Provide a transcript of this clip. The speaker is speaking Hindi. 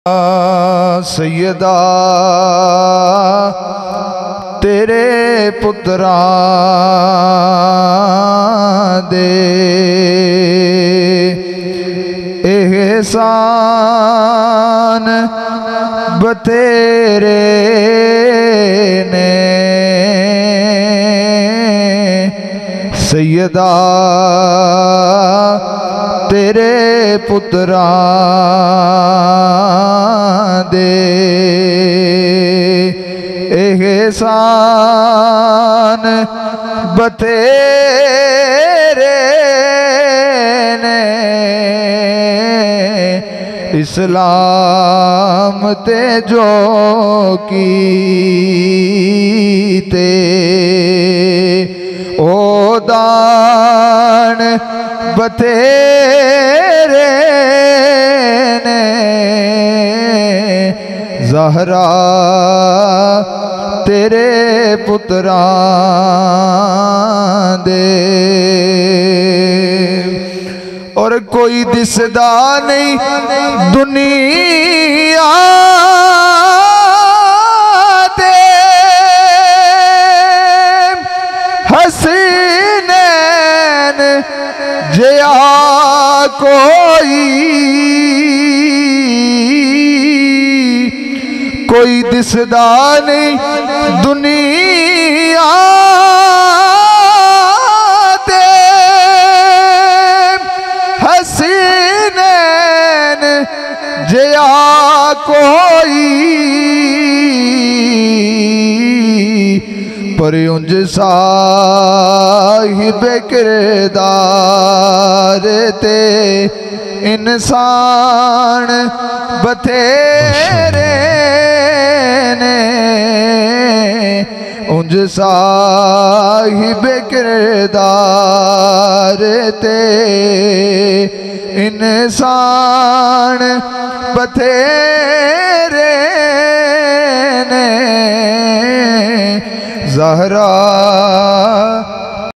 सैयदा तेरे पुत्रा दे एहसान बतेरे ने सैयदा तेरे पुत्रा दे एहसान बतेरे ने इस्लाम ते जो कीते ओ दान बतेरे ने ज़हरा तेरे पुत्रा दे और कोई दिसदा नहीं दुनिया दे हसीनैन जिया कोई दिसदा नहीं दुनिया दे हसीनैन जिया कोई पर उंज साहिब किरदार ते इंसान बथेरे ने उंज साहिब किरदार ते इंसान बथेरे ने ज़हरा